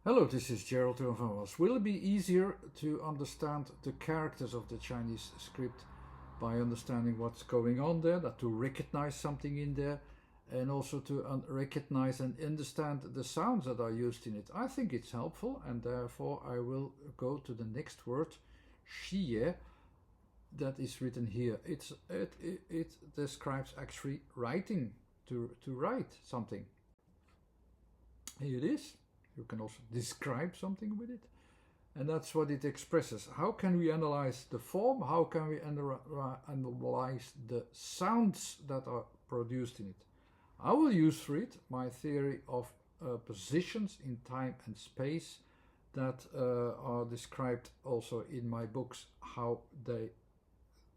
Hello, this is Gerald van Was. Will it be easier to understand the characters of the Chinese script by understanding what's going on there, that to recognize something in there, and also to recognize and understand the sounds that are used in it? I think it's helpful, and therefore I will go to the next word, xie, that is written here. It describes actually writing, to write something. Here it is. You can also describe something with it. And that's what it expresses. How can we analyze the form? How can we analyze the sounds that are produced in it? I will use for it my theory of positions in time and space that are described also in my books, how they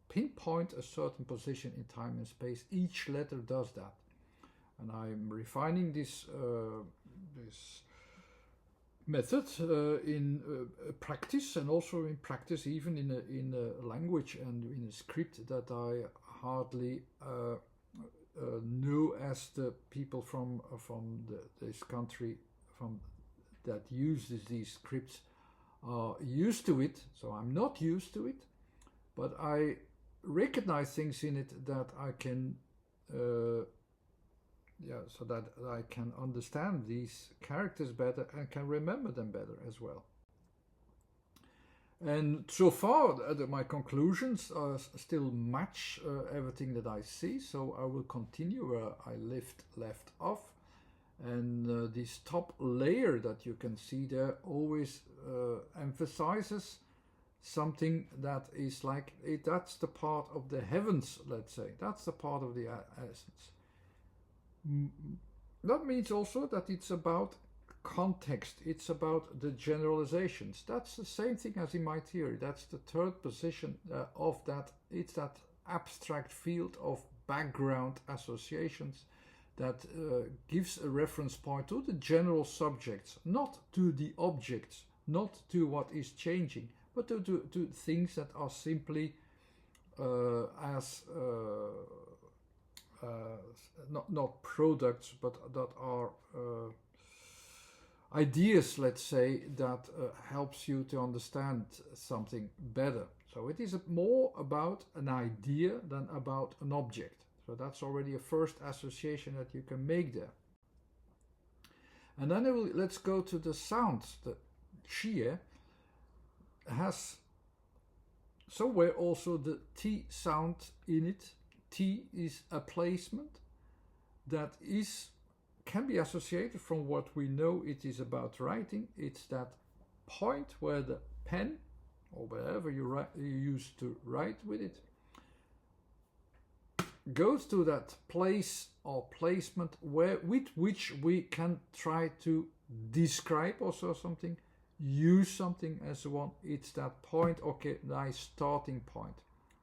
pinpoint a certain position in time and space. Each letter does that. And I'm refining this method in practice, and also in practice even in a language and in a script that I hardly know, as the people from this country from that uses these scripts are used to it. So I'm not used to it, but I recognize things in it that I can so that I can understand these characters better and can remember them better as well. And so far, my conclusions still match everything that I see, so I will continue where I left off. And this top layer that you can see there always emphasizes something that is like that's the part of the heavens, let's say. That's the part of the essence. That means also that it's about context, it's about the generalizations. That's the same thing as in my theory. That's the third position of that. It's that abstract field of background associations that gives a reference point to the general subjects, not to the objects, not to what is changing, but to things that are simply as not products, but that are ideas, let's say, that helps you to understand something better. So it is more about an idea than about an object. So that's already a first association that you can make there. And then let's go to the sounds. The xie has somewhere also the T sound in it. T is a placement that can be associated from what we know it is about writing. It's that point where the pen, or wherever you use to write with it, goes to that place or placement with which we can try to describe also something, use something and so on. It's that point, okay, nice starting point.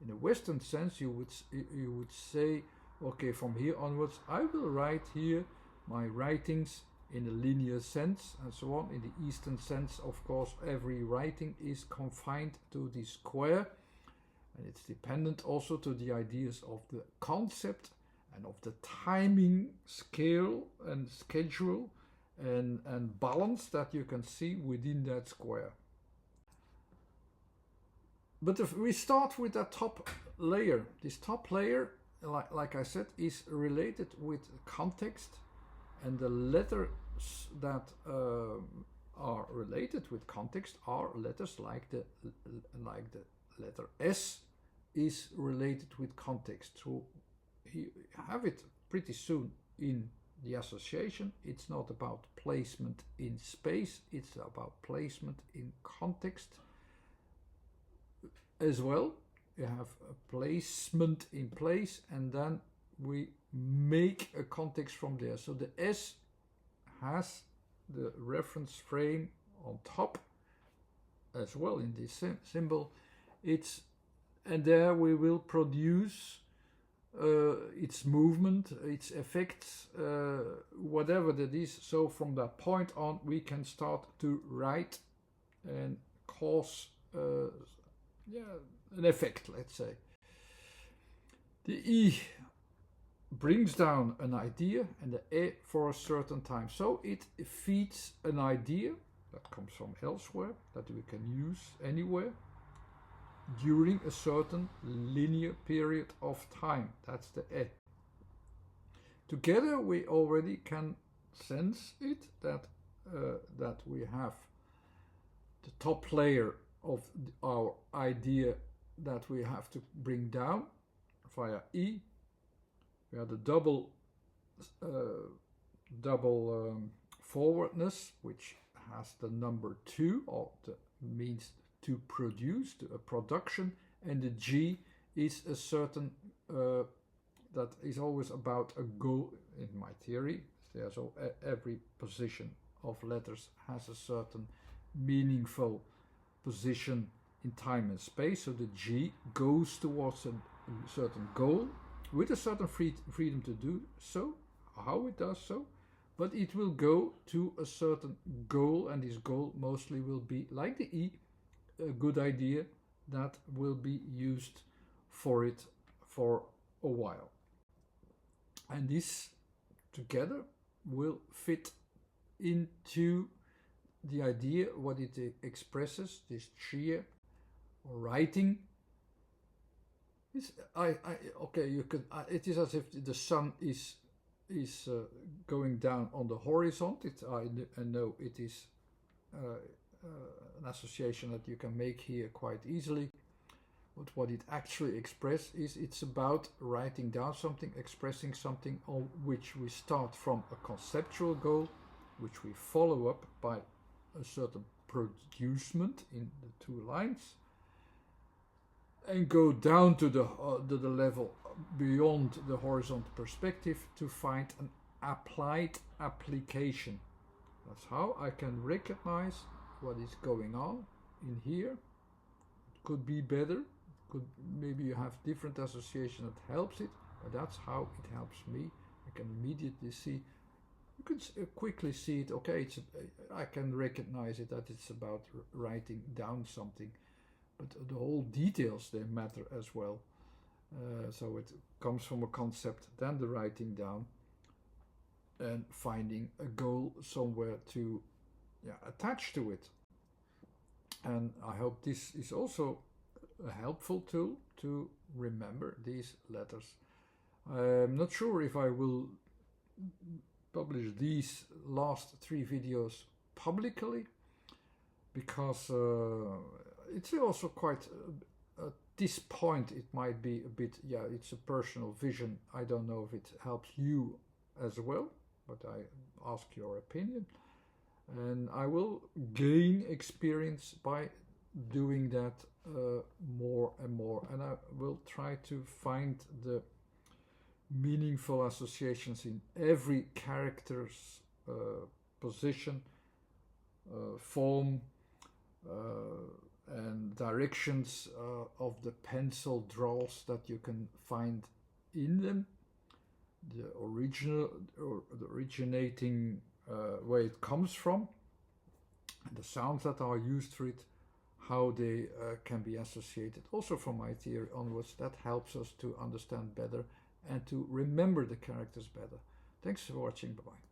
In a Western sense, you would say, okay, from here onwards, I will write here my writings in a linear sense and so on. In the Eastern sense, of course, every writing is confined to the square, and it's dependent also to the ideas of the concept and of the timing scale and schedule and balance that you can see within that square. But if we start with that top layer, this top layer, like I said, is related with context, and the letters that are related with context are letters like the letter S is related with context. So you have it pretty soon in the association. It's not about placement in space, it's about placement in context as well. You have a placement in place, and then we make a context from there. So the S has the reference frame on top as well in this symbol. And there we will produce its movement, its effects, whatever that is. So from that point on, we can start to write and cause an effect, let's say. The E brings down an idea, and the E for a certain time. So it feeds an idea, that comes from elsewhere, that we can use anywhere during a certain linear period of time. That's the E. Together we already can sense it, that we have the top layer of our idea that we have to bring down via E. We have the double forwardness, which has the number 2, or means to produce, a production, and the G is a certain that is always about a goal in my theory. So every position of letters has a certain meaningful position in time and space. So the G goes towards a certain goal with a certain freedom to do so, how it does so, but it will go to a certain goal, and this goal mostly will be, like the E, a good idea that will be used for it for a while. And this together will fit into the idea, what it expresses, this sheer writing. Okay, you could. It is as if the sun is going down on the horizon. I know it is an association that you can make here quite easily. But what it actually expresses is it's about writing down something, expressing something on which we start from a conceptual goal, which we follow up by a certain producement in the 2 lines, and go down to the level beyond the horizontal perspective to find an applied application. That's how I can recognize what is going on in here. It could be better. Maybe you have different association that helps it, but that's how it helps me. I can immediately see. You can quickly see it. Okay, I can recognize it, that it's about writing down something, but the whole details, they matter as well. So it comes from a concept, then the writing down, and finding a goal somewhere to attach to it. And I hope this is also a helpful tool to remember these letters. I'm not sure if I will publish these last 3 videos publicly, because it's also quite at this point it might be a bit, it's a personal vision. I don't know if it helps you as well, but I ask your opinion, and I will gain experience by doing that more and more, and I will try to find the meaningful associations in every character's position, form, and directions of the pencil draws that you can find in them, the original or the originating where it comes from, and the sounds that are used for it, how they can be associated. Also from my theory onwards, that helps us to understand better and to remember the characters better. Thanks for watching. Bye-bye.